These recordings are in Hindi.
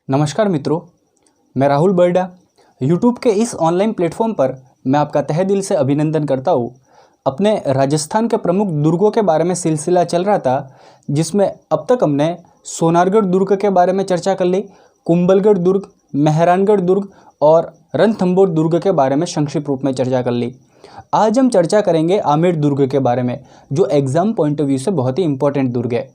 नमस्कार मित्रों, मैं राहुल बर्डा। यूट्यूब के इस ऑनलाइन प्लेटफॉर्म पर मैं आपका तहे दिल से अभिनंदन करता हूँ। अपने राजस्थान के प्रमुख दुर्गों के बारे में सिलसिला चल रहा था, जिसमें अब तक हमने सोनारगढ़ दुर्ग के बारे में चर्चा कर ली, कुंभलगढ़ दुर्ग, मेहरानगढ़ दुर्ग और रणथंभौर दुर्ग के बारे में संक्षिप्त रूप में चर्चा कर ली। आज हम चर्चा करेंगे आमेर दुर्ग के बारे में, जो एग्जाम पॉइंट ऑफ व्यू से बहुत ही इंपॉर्टेंट दुर्ग है।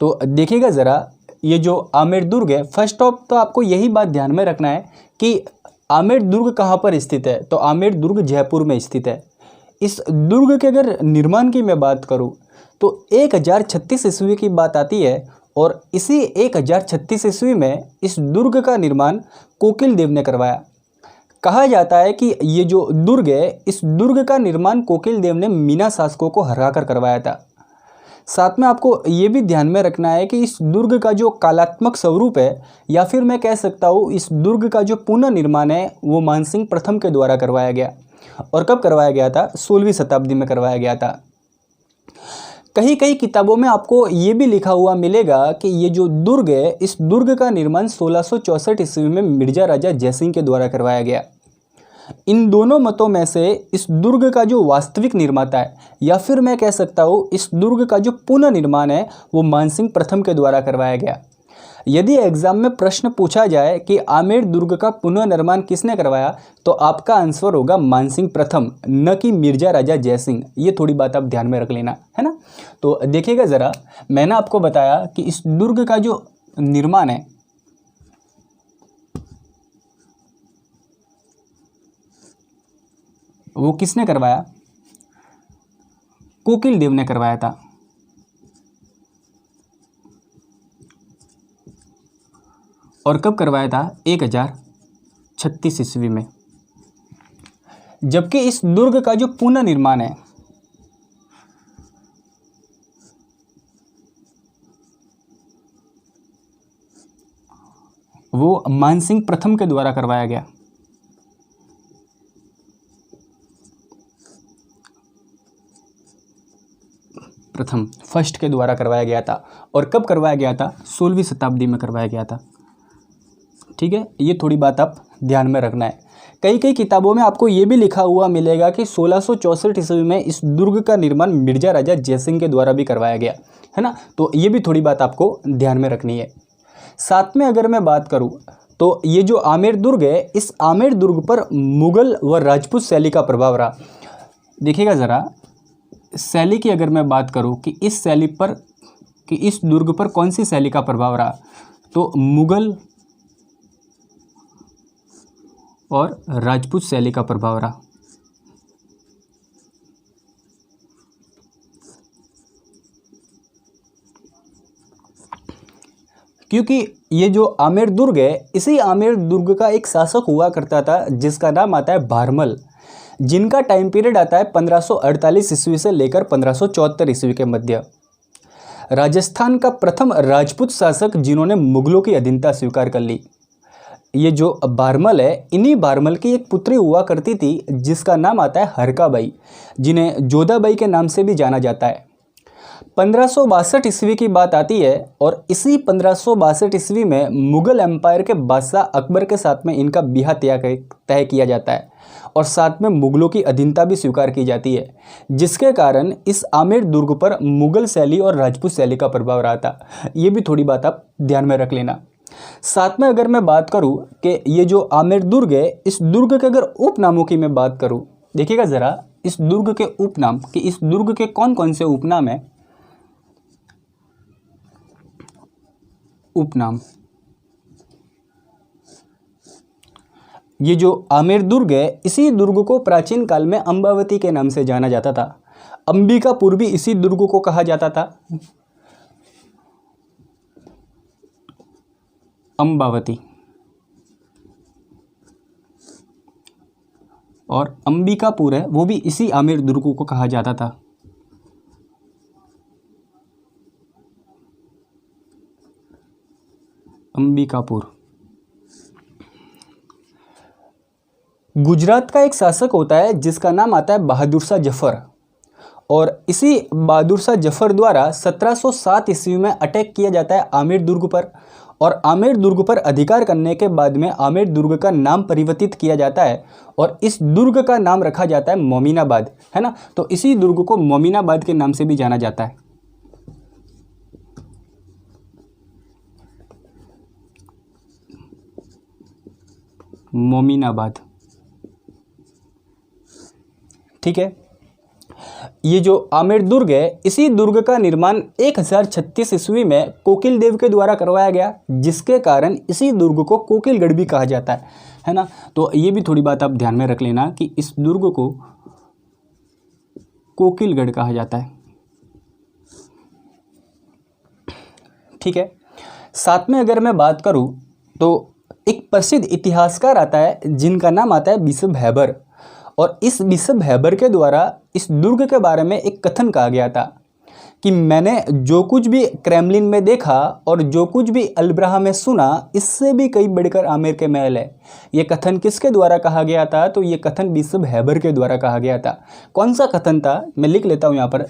तो देखिएगा ज़रा, ये जो आमेर दुर्ग है, फर्स्ट ऑफ तो आपको यही बात ध्यान में रखना है कि आमेर दुर्ग कहाँ पर स्थित है। तो आमेर दुर्ग जयपुर में स्थित है। इस दुर्ग के अगर निर्माण की मैं बात करूँ तो 1036 ईस्वी की बात आती है और इसी 1036 ईस्वी में इस दुर्ग का निर्माण कोकिल देव ने करवाया। कहा जाता है कि ये जो दुर्ग है, इस दुर्ग का निर्माण कोकिल देव ने मीना शासकों को हराकर करवाया था। साथ में आपको ये भी ध्यान में रखना है कि इस दुर्ग का जो कलात्मक स्वरूप है, या फिर मैं कह सकता हूँ इस दुर्ग का जो पुनर्निर्माण है, वो मानसिंह प्रथम के द्वारा करवाया गया। और कब करवाया गया था? 16वीं शताब्दी में करवाया गया था। कई किताबों में आपको ये भी लिखा हुआ मिलेगा कि ये जो दुर्ग है, इस दुर्ग का निर्माण 1664 ईस्वी में मिर्जा राजा जयसिंह के द्वारा करवाया गया। इन दोनों मतों में से इस दुर्ग का जो वास्तविक निर्माता है, या फिर मैं कह सकता हूँ इस दुर्ग का जो पुनर्निर्माण है, वो मानसिंह प्रथम के द्वारा करवाया गया। यदि एग्जाम में प्रश्न पूछा जाए कि आमेर दुर्ग का पुनर्निर्माण किसने करवाया, तो आपका आंसर होगा मानसिंह प्रथम, न कि मिर्जा राजा जयसिंह। ये थोड़ी बात आप ध्यान में रख लेना, है ना। तो देखिएगा ज़रा, मैंने आपको बताया कि इस दुर्ग का जो निर्माण है, वो किसने करवाया? कोकिल देव ने करवाया था। और कब करवाया था? 1036 ईस्वी में। जबकि इस दुर्ग का जो पुनर्निर्माण है, वो मानसिंह प्रथम के द्वारा करवाया गया। प्रथम, फर्स्ट के द्वारा करवाया गया था। और कब करवाया गया था? 16वीं शताब्दी में करवाया गया था। ठीक है, ये थोड़ी बात आप ध्यान में रखना है। कई किताबों में आपको ये भी लिखा हुआ मिलेगा कि 1664 ईस्वी में इस दुर्ग का निर्माण मिर्जा राजा जयसिंह के द्वारा भी करवाया गया, है ना। तो ये भी थोड़ी बात आपको ध्यान में रखनी है। साथ में अगर मैं बात करूँ तो ये जो आमेर दुर्ग है, इस आमेर दुर्ग पर मुगल व राजपूत शैली का प्रभाव रहा। देखिएगा ज़रा, शैली की अगर मैं बात करूं कि इस शैली पर, कि इस दुर्ग पर कौन सी शैली का प्रभाव रहा, तो मुगल और राजपूत शैली का प्रभाव रहा। क्योंकि ये जो आमेर दुर्ग है, इसी आमेर दुर्ग का एक शासक हुआ करता था जिसका नाम आता है भारमल, जिनका टाइम पीरियड आता है 1548 ईस्वी से लेकर 1574 ईस्वी के मध्य। राजस्थान का प्रथम राजपूत शासक जिन्होंने मुगलों की अधीनता स्वीकार कर ली। ये जो भारमल है, इन्हीं भारमल की एक पुत्री हुआ करती थी जिसका नाम आता है हरकाबाई, जिन्हें जोधाबाई के नाम से भी जाना जाता है। 1562 ईस्वी की बात आती है और इसी 1562 ईस्वी में मुगल एम्पायर के बादशाह अकबर के साथ में इनका ब्याह तय किया जाता है और साथ में मुगलों की अधीनता भी स्वीकार की जाती है, जिसके कारण इस आमेर दुर्ग पर मुगल शैली और राजपूत शैली का प्रभाव रहा था। ये भी थोड़ी बात आप ध्यान में रख लेना। साथ में अगर मैं बात करूं कि ये जो आमेर दुर्ग है, इस दुर्ग के अगर उपनामों की मैं बात करूं, देखिएगा ज़रा, इस दुर्ग के उपनाम, कि इस दुर्ग के कौन कौन से उपनाम हैं। उपनाम, ये जो आमेर दुर्ग है, इसी दुर्ग को प्राचीन काल में अंबावती के नाम से जाना जाता था। अंबिकापुर भी इसी दुर्ग को कहा जाता था, अंबावती। और अंबिकापुर है, वो भी इसी आमेर दुर्ग को कहा जाता था। अंबिकापुर। गुजरात का एक शासक होता है जिसका नाम आता है बहादुर शाह जफर, और इसी बहादुर शाह जफर द्वारा 1707 ईस्वी में अटैक किया जाता है आमेर दुर्ग पर, और आमेर दुर्ग पर अधिकार करने के बाद में आमेर दुर्ग का नाम परिवर्तित किया जाता है और इस दुर्ग का नाम रखा जाता है मोमिनाबाद, है ना। तो इसी दुर्ग को मोमिनाबाद के नाम से भी जाना जाता है। मोमिनाबाद, ठीक है। ये जो आमेर दुर्ग है, इसी दुर्ग का निर्माण 1036 ईस्वी में कोकिल देव के द्वारा करवाया गया, जिसके कारण इसी दुर्ग को कोकिलगढ़ भी कहा जाता है ना। तो ये भी थोड़ी बात आप ध्यान में रख लेना कि इस दुर्ग को कोकिलगढ़ कहा जाता है, ठीक है। साथ में अगर मैं बात करूं तो एक प्रसिद्ध इतिहासकार आता है जिनका नाम आता है बिशप हैबर, और इस बिशप हैबर के द्वारा इस दुर्ग के बारे में एक कथन कहा गया था कि मैंने जो कुछ भी क्रेमलिन में देखा और जो कुछ भी अल्ब्राहा में सुना, इससे भी कई बढ़कर आमेर के महल है। ये कथन किसके द्वारा कहा गया था? तो ये कथन बिशप हैबर के द्वारा कहा गया था। कौन सा कथन था, मैं लिख लेता हूँ यहाँ पर।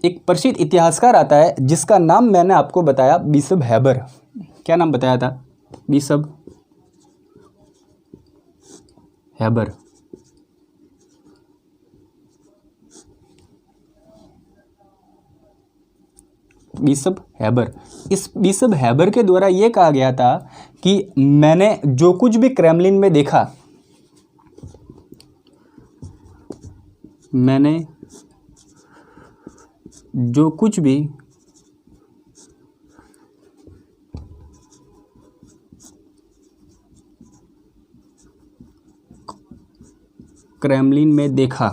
एक प्रसिद्ध इतिहासकार आता है जिसका नाम मैंने आपको बताया, बिशप हैबर। क्या नाम बताया था? Bishop Haber. बिशप हैबर, इस बिशप हैबर के द्वारा यह कहा गया था कि मैंने जो कुछ भी क्रेमलिन में देखा, मैंने जो कुछ भी क्रेमलिन में देखा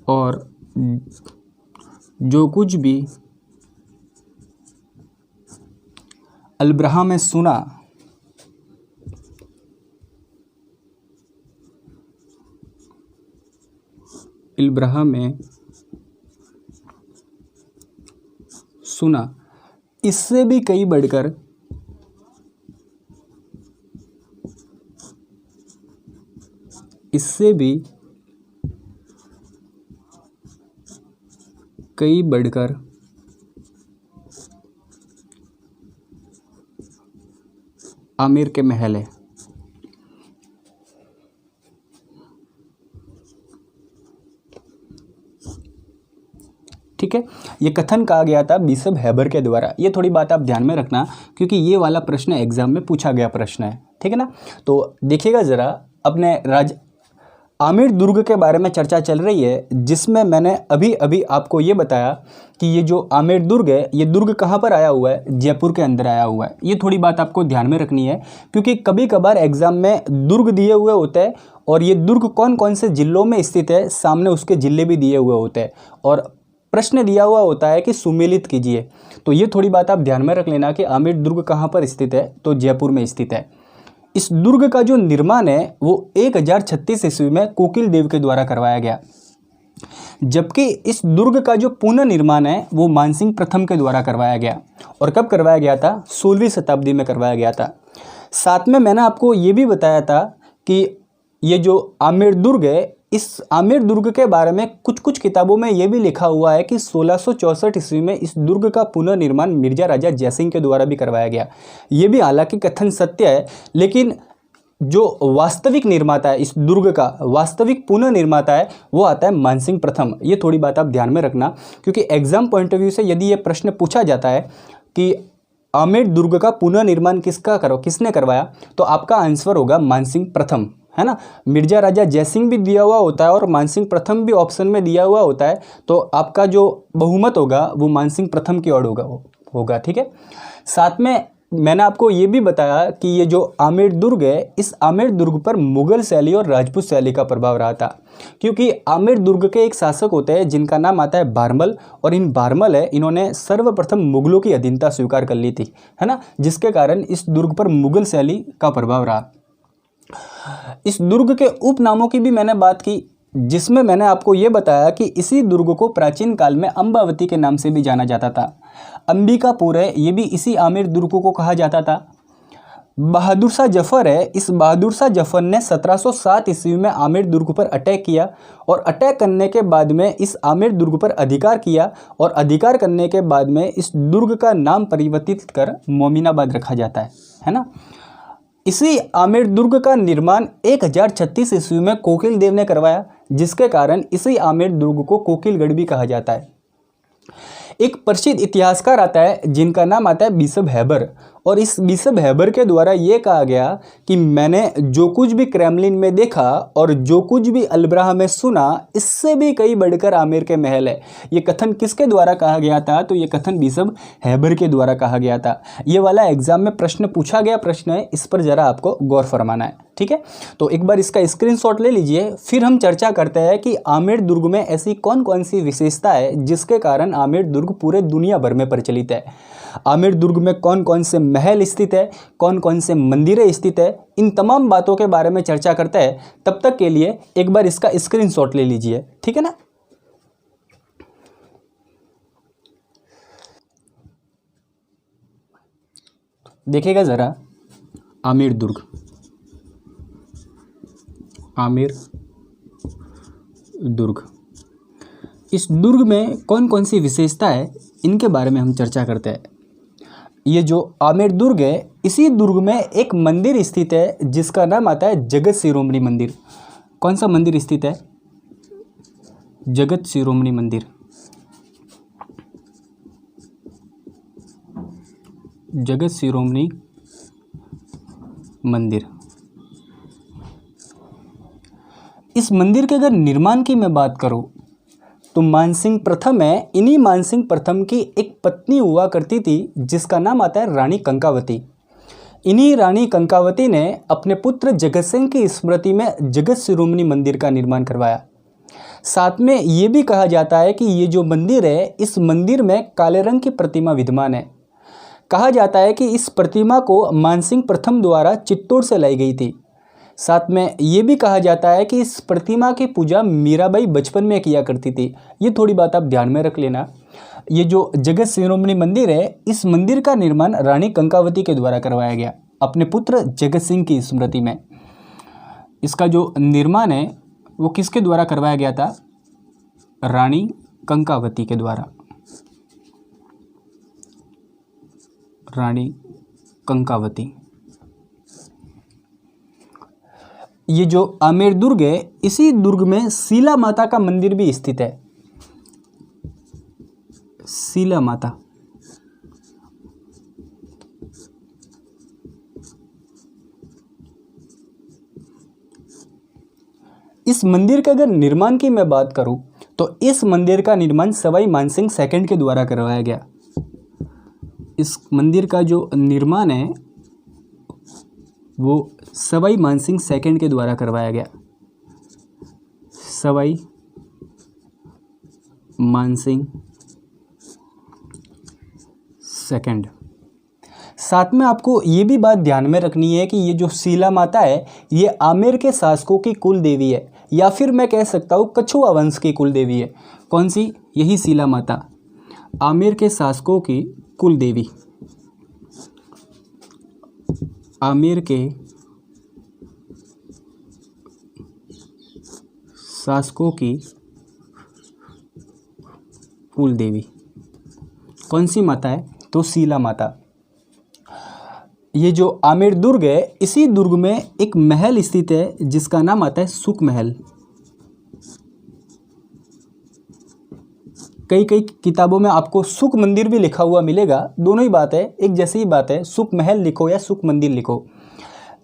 और जो कुछ भी अल्ब्राहा में सुना, अल्ब्राहा में सुना, इससे भी कई बढ़कर आमेर के महल है। ठीक है, ये कथन कहा गया था बिशप हैबर के द्वारा। ये थोड़ी बात आप ध्यान में रखना क्योंकि ये वाला प्रश्न एग्जाम में पूछा गया प्रश्न है, ठीक है ना। तो देखिएगा ज़रा, अपने आमेर दुर्ग के बारे में चर्चा चल रही है, जिसमें मैंने अभी अभी आपको ये बताया कि ये जो आमेर दुर्ग है, ये दुर्ग कहाँ पर आया हुआ है? जयपुर के अंदर आया हुआ है। ये थोड़ी बात आपको ध्यान में रखनी है क्योंकि कभी कभार एग्जाम में दुर्ग दिए हुए होते हैं और ये दुर्ग कौन कौन से जिलों में स्थित है, सामने उसके जिले भी दिए हुए होते हैं और प्रश्न दिया हुआ होता है कि सुमेलित कीजिए। तो ये थोड़ी बात आप ध्यान में रख लेना कि आमेर दुर्ग कहाँ पर स्थित है, तो जयपुर में स्थित है। इस दुर्ग का जो निर्माण है वो 1036 ईस्वी में कोकिल देव के द्वारा करवाया गया, जबकि इस दुर्ग का जो पुनः निर्माण है वो मानसिंह प्रथम के द्वारा करवाया गया। और कब करवाया गया था? 16वीं शताब्दी में करवाया गया था। साथ में मैंने आपको ये भी बताया था कि ये जो आमेर दुर्ग है, इस आमेर दुर्ग के बारे में कुछ किताबों में ये भी लिखा हुआ है कि 1664 ईस्वी में इस दुर्ग का पुनर्निर्माण मिर्जा राजा जयसिंह के द्वारा भी करवाया गया। ये भी हालांकि कथन सत्य है, लेकिन जो वास्तविक निर्माता है इस दुर्ग का, वास्तविक पुनर्निर्माता है, वो आता है मानसिंह प्रथम। ये थोड़ी बात आप ध्यान में रखना क्योंकि एग्जाम पॉइंट ऑफ व्यू से यदि ये प्रश्न पूछा जाता है कि आमेर दुर्ग का पुनर्निर्माण किसने करवाया, तो आपका आंसर होगा मानसिंह प्रथम, है ना। मिर्जा राजा जयसिंह भी दिया हुआ होता है और मानसिंह प्रथम भी ऑप्शन में दिया हुआ होता है, तो आपका जो बहुमत होगा वो मानसिंह प्रथम की ओर होगा, ठीक है। साथ में मैंने आपको ये भी बताया कि ये जो आमेर दुर्ग है, इस आमेर दुर्ग पर मुगल शैली और राजपूत शैली का प्रभाव रहा था, क्योंकि आमेर दुर्ग के एक शासक होते हैं जिनका नाम आता है बारमल, और इन बारमल है, इन्होंने सर्वप्रथम मुगलों की अधीनता स्वीकार कर ली थी, है ना, जिसके कारण इस दुर्ग पर मुगल शैली का प्रभाव रहा। इस दुर्ग के उपनामों की भी मैंने बात की, जिसमें मैंने आपको ये बताया कि इसी दुर्ग को प्राचीन काल में अंबावती के नाम से भी जाना जाता था। अंबिकापुर है, ये भी इसी आमेर दुर्ग को कहा जाता था। बहादुर शाह जफर है, इस बहादुर शाह जफर ने 1707 ईस्वी में आमेर दुर्ग पर अटैक किया और अटैक करने के बाद में इस आमेर दुर्ग पर अधिकार किया और अधिकार करने के बाद में इस दुर्ग का नाम परिवर्तित कर मोमिनाबाद रखा जाता है ना। इसी आमेर दुर्ग का निर्माण 1036 ईस्वी में कोकिल देव ने करवाया, जिसके कारण इसी आमेर दुर्ग को कोकिलगढ़ भी कहा जाता है। एक प्रसिद्ध इतिहासकार आता है जिनका नाम आता है बिशप हैबर, और इस बिशप हैबर के द्वारा ये कहा गया कि मैंने जो कुछ भी क्रेमलिन में देखा और जो कुछ भी अल्ब्राह में सुना, इससे भी कई बढ़कर आमेर के महल है। ये कथन किसके द्वारा कहा गया था? तो ये कथन बिशप हैबर के द्वारा कहा गया था। ये वाला एग्जाम में प्रश्न पूछा गया प्रश्न है, इस पर ज़रा आपको गौर फरमाना है, ठीक है। तो एक बार इसका स्क्रीनशॉट ले लीजिए, फिर हम चर्चा करते हैं कि आमेर दुर्ग में ऐसी कौन कौन सी विशेषता है जिसके कारण आमेर दुर्ग पूरे दुनिया भर में प्रचलित है। आमेर दुर्ग में कौन कौन से महल स्थित है, कौन कौन से मंदिरें स्थित है, इन तमाम बातों के बारे में चर्चा करते हैं। तब तक के लिए एक बार इसका स्क्रीनशॉट ले लीजिए, ठीक है ना। देखिएगा ज़रा, आमेर दुर्ग, आमेर दुर्ग, इस दुर्ग में कौन कौन सी विशेषता है, इनके बारे में हम चर्चा करते हैं। ये जो आमेर दुर्ग है, इसी दुर्ग में एक मंदिर स्थित है जिसका नाम आता है जगत शिरोमणि मंदिर। कौन सा मंदिर स्थित है? जगत शिरोमणि मंदिर। जगत शिरोमणि मंदिर। इस मंदिर के अगर निर्माण की मैं बात करूं तो मानसिंह प्रथम है, इन्हीं मानसिंह प्रथम की एक पत्नी हुआ करती थी जिसका नाम आता है रानी कंकावती। इन्हीं रानी कंकावती ने अपने पुत्र जगत सिंह की स्मृति में जगत शिरोमणि मंदिर का निर्माण करवाया। साथ में ये भी कहा जाता है कि ये जो मंदिर है, इस मंदिर में काले रंग की प्रतिमा विद्यमान है। कहा जाता है कि इस प्रतिमा को मानसिंह प्रथम द्वारा चित्तौड़ से लाई गई थी। साथ में ये भी कहा जाता है कि इस प्रतिमा की पूजा मीराबाई बचपन में किया करती थी। ये थोड़ी बात आप ध्यान में रख लेना। ये जो जगत शिरोमणि मंदिर है, इस मंदिर का निर्माण रानी कंकावती के द्वारा करवाया गया अपने पुत्र जगत सिंह की स्मृति में। इसका जो निर्माण है वो किसके द्वारा करवाया गया था? रानी कंकावती के द्वारा। रानी कंकावती। ये जो आमेर दुर्ग है, इसी दुर्ग में शीला माता का मंदिर भी स्थित है। शीला माता। इस मंदिर के अगर निर्माण की मैं बात करूं तो इस मंदिर का निर्माण सवाई मानसिंह सेकंड के द्वारा करवाया गया। इस मंदिर का जो निर्माण है वो सवाई मानसिंह सेकंड के द्वारा करवाया गया। सवाई मानसिंह सेकंड। साथ में आपको ये भी बात ध्यान में रखनी है कि ये जो शीला माता है, ये आमेर के शासकों की कुल देवी है, या फिर मैं कह सकता हूँ कछुआ वंश की कुल देवी है। कौन सी? यही शीला माता, आमेर के शासकों की कुल देवी। आमेर के शासकों की कुल देवी कौन सी माता है? तो शीला माता। ये जो आमेर दुर्ग है, इसी दुर्ग में एक महल स्थित है जिसका नाम आता है सुख महल। कई कई किताबों में आपको सुख मंदिर भी लिखा हुआ मिलेगा, दोनों ही बात है, एक जैसी ही बात है। सुख महल लिखो या सुख मंदिर लिखो।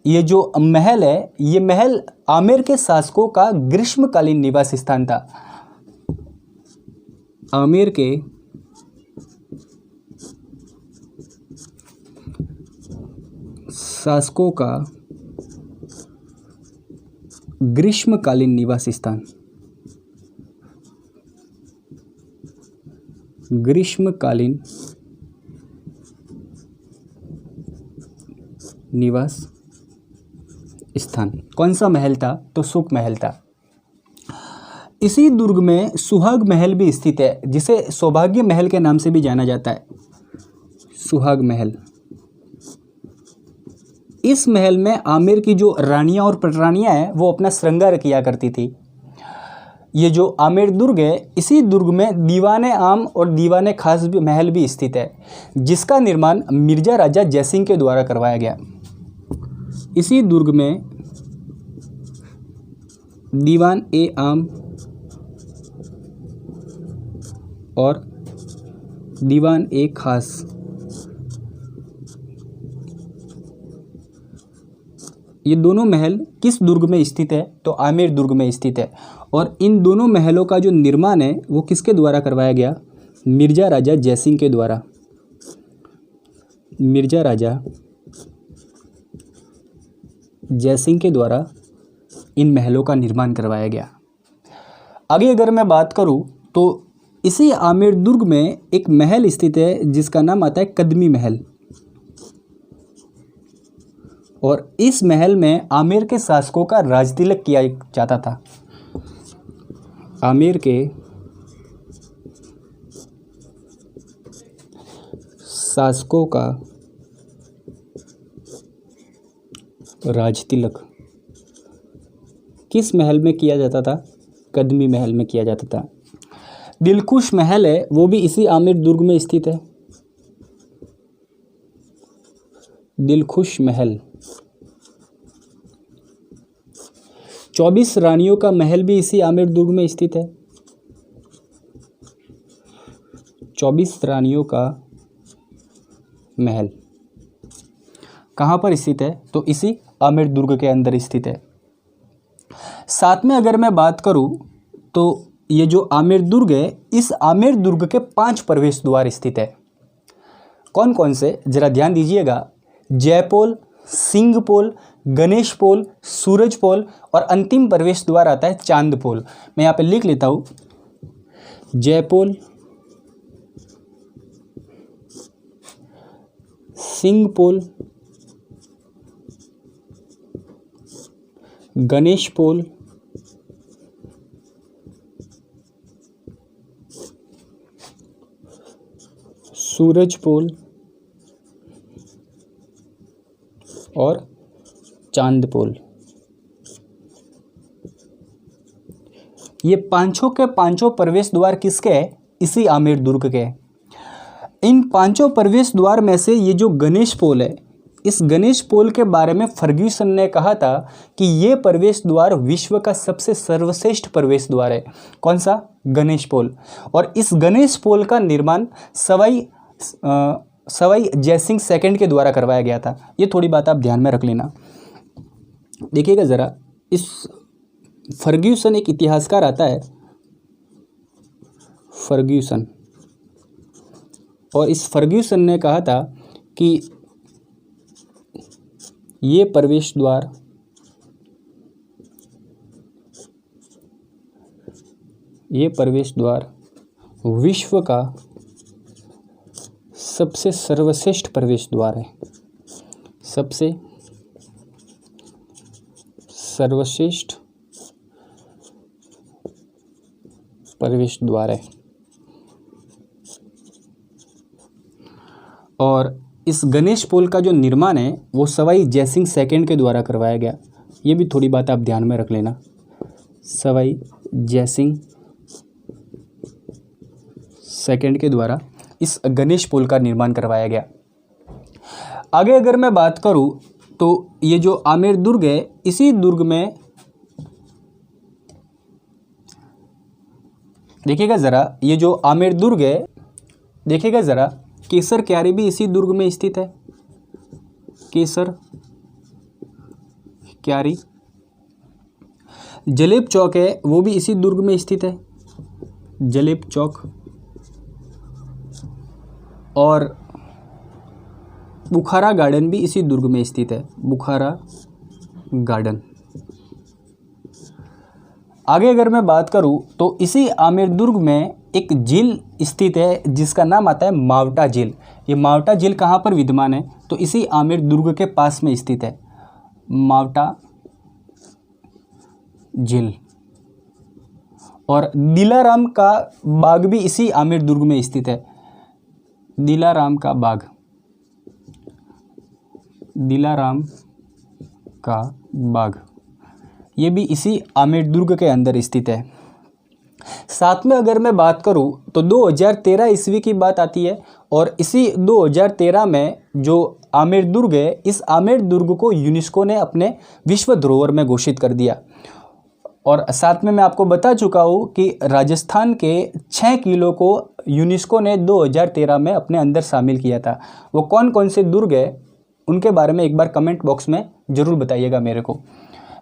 ये जो महल है, ये महल आमेर के शासकों का ग्रीष्मकालीन निवास स्थान था। आमेर के शासकों का ग्रीष्मकालीन निवास स्थान। ग्रीष्मकालीन निवास स्थान। कौन सा महल था? तो सुख महल था। इसी दुर्ग में सुहाग महल भी स्थित है, जिसे सौभाग्य महल के नाम से भी जाना जाता है। सुहाग महल। इस महल में आमेर की जो रानियां और पटरानियां हैं वो अपना श्रृंगार किया करती थी। ये जो आमेर दुर्ग है, इसी दुर्ग में दीवाने आम और दीवाने खास भी महल भी स्थित है, जिसका निर्माण मिर्जा राजा जयसिंह के द्वारा करवाया गया। इसी दुर्ग में दीवान ए आम और दीवान ए खास ये दोनों महल किस दुर्ग में स्थित है? तो आमेर दुर्ग में स्थित है। और इन दोनों महलों का जो निर्माण है वो किसके द्वारा करवाया गया? मिर्जा राजा जयसिंह के द्वारा। मिर्जा राजा जयसिंह के द्वारा इन महलों का निर्माण करवाया गया। आगे अगर मैं बात करूं तो इसी आमेर दुर्ग में एक महल स्थित है जिसका नाम आता है कदमी महल। और इस महल में आमेर के शासकों का राजतिलक किया जाता था। आमेर के शासकों का राजतिलक किस महल में किया जाता था? कदमी महल में किया जाता था। दिलखुश महल है वो भी इसी आमेर दुर्ग में स्थित है। दिलखुश महल। 24 रानियों का महल भी इसी आमेर दुर्ग में स्थित है। 24 रानियों का महल कहाँ पर स्थित है? तो इसी आमेर दुर्ग के अंदर स्थित है। साथ में अगर मैं बात करूं तो ये जो आमेर दुर्ग है, इस आमेर दुर्ग के 5 प्रवेश द्वार स्थित है। कौन कौन से? जरा ध्यान दीजिएगा। जयपोल, सिंहपोल, गणेश पोल, सूरज पोल और अंतिम प्रवेश द्वार आता है चांद पोल। मैं यहाँ पे लिख लेता हूँ। जयपोल, सिंहपोल, गणेश पोल, सूरज पोल और चांद पोल। ये पांचों के पांचों प्रवेश द्वार किसके हैं? इसी आमेर दुर्ग के। इन पांचों प्रवेश द्वार में से ये जो गणेश पोल है, इस गणेश पोल के बारे में फर्ग्यूसन ने कहा था कि ये प्रवेश द्वार विश्व का सबसे सर्वश्रेष्ठ प्रवेश द्वार है। कौन सा? गणेश पोल। और इस गणेश पोल का निर्माण सवाई जयसिंह सेकंड के द्वारा करवाया गया था। ये थोड़ी बात आप ध्यान में रख लेना। देखिएगा ज़रा, इस फर्ग्यूसन एक इतिहासकार आता है, फर्ग्यूसन, और इस फर्ग्यूसन ने कहा था कि ये प्रवेश द्वार विश्व का सबसे सर्वश्रेष्ठ प्रवेश द्वार है। सबसे सर्वश्रेष्ठ प्रवेश द्वार है। और इस गणेश पोल का जो निर्माण है वो सवाई जयसिंह सेकंड के द्वारा करवाया गया। ये भी थोड़ी बात आप ध्यान में रख लेना। सवाई जयसिंह सेकंड के द्वारा इस गणेश पोल का निर्माण करवाया गया। आगे अगर मैं बात करूं तो ये जो आमेर दुर्ग है, इसी दुर्ग में देखिएगा ज़रा, ये जो आमेर दुर्ग है, देखिएगा ज़रा, केसर क्यारी भी इसी दुर्ग में स्थित है। केसर क्यारी। जलेब चौक है वो भी इसी दुर्ग में स्थित है। जलेब चौक। और बुखारा गार्डन भी इसी दुर्ग में स्थित है। बुखारा गार्डन। आगे अगर मैं बात करूं तो इसी आमेर दुर्ग में एक झील स्थित है जिसका नाम आता है मावटा झील। ये मावटा झील कहाँ पर विद्यमान है? तो इसी आमेर दुर्ग के पास में स्थित है, मावटा झील। और दिलाराम का बाग भी इसी आमेर दुर्ग में स्थित है। दिलाराम का बाग। दिलाराम का बाग, ये भी इसी आमेर दुर्ग के अंदर स्थित है। साथ में अगर मैं बात करूं तो 2013 ईस्वी की बात आती है और इसी 2013 में जो आमेर दुर्ग है, इस आमेर दुर्ग को यूनेस्को ने अपने विश्व धरोहर में घोषित कर दिया। और साथ में मैं आपको बता चुका हूँ कि राजस्थान के 6 किलो को यूनेस्को ने 2013 में अपने अंदर शामिल किया था। वो कौन कौन से दुर्ग है उनके बारे में एक बार कमेंट बॉक्स में ज़रूर बताइएगा मेरे को।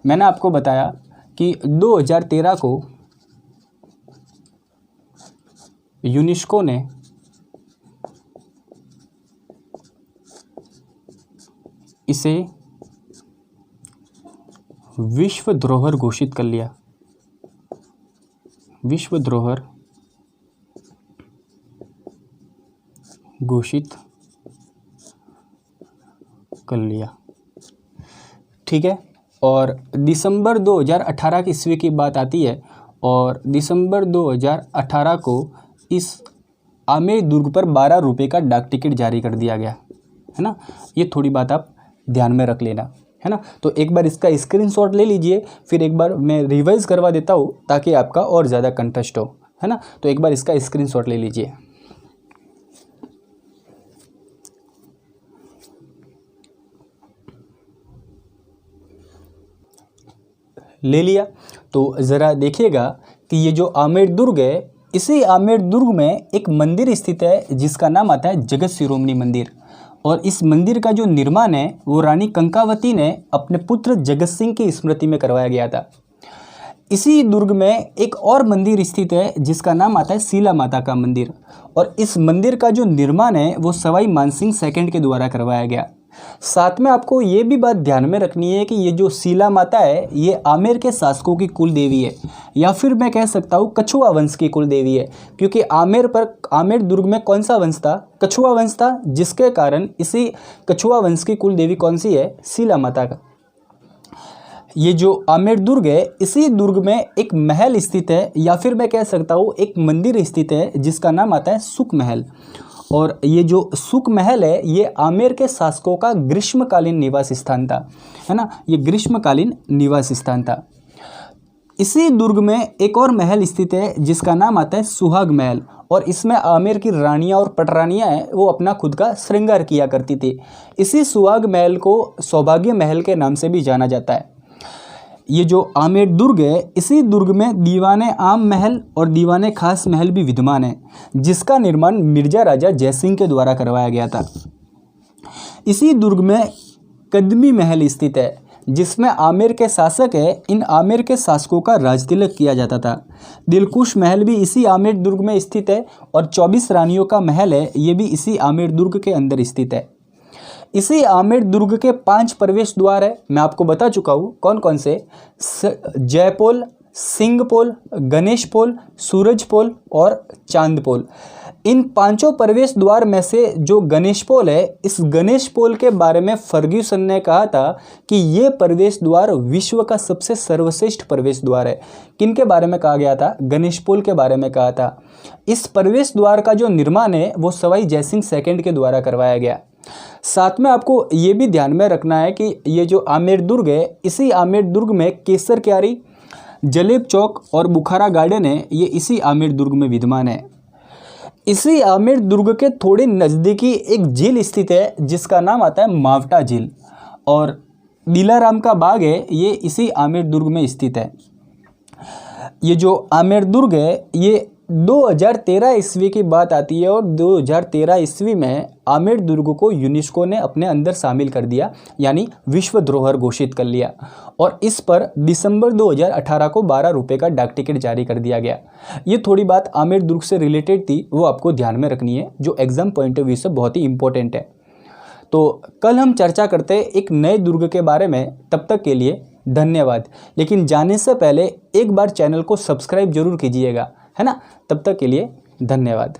मैंने आपको बताया कि 2013 को यूनेस्को ने इसे विश्व धरोहर घोषित कर लिया, विश्व धरोहर घोषित कर लिया, ठीक है। और दिसंबर 2018 की ईस्वी की बात आती है और दिसंबर 2018 को इस आमेर दुर्ग पर 12 रुपये का डाक टिकट जारी कर दिया गया, है ना। ये थोड़ी बात आप ध्यान में रख लेना, है ना। तो एक बार इसका स्क्रीनशॉट ले लीजिए, फिर एक बार मैं रिवाइज करवा देता हूँ ताकि आपका और ज़्यादा कंटेस्ट हो, है ना। तो एक बार इसका स्क्रीनशॉट ले लीजिए। ले लिया तो ज़रा देखिएगा कि ये जो आमेर दुर्ग है, इसी आमेर दुर्ग में एक मंदिर स्थित है जिसका नाम आता है जगत शिरोमणि मंदिर। और इस मंदिर का जो निर्माण है वो रानी कंकावती ने अपने पुत्र जगत सिंह की स्मृति में करवाया गया था। इसी दुर्ग में एक और मंदिर स्थित है जिसका नाम आता है शीला माता का मंदिर। और इस मंदिर का जो निर्माण है वो सवाई मानसिंह सेकंड के द्वारा करवाया गया। साथ में आपको ये भी बात ध्यान में रखनी है कि ये जो शीला माता है ये आमेर के शासकों की कुल देवी है, या फिर मैं कह सकता हूँ कछुआ वंश की कुल देवी है, क्योंकि आमेर दुर्ग में कौन सा वंश था? कछुआ वंश था, जिसके कारण इसी कछुआ वंश की कुल देवी कौन सी है? शीला माता का। ये जो आमेर दुर्ग है, इसी दुर्ग में एक महल स्थित है, या फिर मैं कह सकता हूँ एक मंदिर स्थित है जिसका नाम आता है सुख महल। और ये जो सुख महल है ये आमेर के शासकों का ग्रीष्मकालीन निवास स्थान था, है ना। ये ग्रीष्मकालीन निवास स्थान था। इसी दुर्ग में एक और महल स्थित है जिसका नाम आता है सुहाग महल। और इसमें आमेर की रानियां और पटरानियां हैं वो अपना खुद का श्रृंगार किया करती थी। इसी सुहाग महल को सौभाग्य महल के नाम से भी जाना जाता है। ये जो आमेर दुर्ग है, इसी दुर्ग में दीवाने आम महल और दीवाने खास महल भी विद्यमान है, जिसका निर्माण मिर्जा राजा जयसिंह के द्वारा करवाया गया था। इसी दुर्ग में कदमी महल स्थित है जिसमें आमेर के शासक है, इन आमेर के शासकों का राजतिलक किया जाता था। दिलकुश महल भी इसी आमेर दुर्ग में स्थित है और 24 रानियों का महल है, ये भी इसी आमेर दुर्ग के अंदर स्थित है। इसी आमेर दुर्ग के 5 प्रवेश द्वार है, मैं आपको बता चुका हूँ कौन कौन से। जयपोल, सिंहपोल, गणेशपोल, सूरजपोल और चांदपोल। इन 5 प्रवेश द्वार में से जो गणेशपोल है, इस गणेशपोल के बारे में फर्ग्यूसन ने कहा था कि ये प्रवेश द्वार विश्व का सबसे सर्वश्रेष्ठ प्रवेश द्वार है। किनके बारे में कहा गया था? गणेशपोल के बारे में कहा था। इस प्रवेश द्वार का जो निर्माण है वो सवाई जयसिंह सेकंड के द्वारा करवाया गया। साथ में आपको ये भी ध्यान में रखना है कि ये जो आमेर दुर्ग है, इसी आमेर दुर्ग में केसर क्यारी, जलेब चौक और बुखारा गार्डन है, ये इसी आमेर दुर्ग में विद्यमान है। इसी आमेर दुर्ग के थोड़े नज़दीकी एक झील स्थित है जिसका नाम आता है मावटा झील, और दिलाराम का बाग है, ये इसी आमेर दुर्ग में स्थित है। ये जो आमेर दुर्ग है ये 2013 ईस्वी की बात आती है और 2013 ईस्वी में आमेर दुर्ग को यूनेस्को ने अपने अंदर शामिल कर दिया, यानी विश्व धरोहर घोषित कर लिया। और इस पर दिसंबर 2018 को 12 रुपये का डाक टिकट जारी कर दिया गया। ये थोड़ी बात आमेर दुर्ग से रिलेटेड थी, वो आपको ध्यान में रखनी है, जो एग्जाम पॉइंट ऑफ व्यू से बहुत ही इंपॉर्टेंट है। तो कल हम चर्चा करते हैं एक नए दुर्ग के बारे में। तब तक के लिए धन्यवाद। लेकिन जाने से पहले एक बार चैनल को सब्सक्राइब जरूर कीजिएगा, है ना। तब तक के लिए धन्यवाद।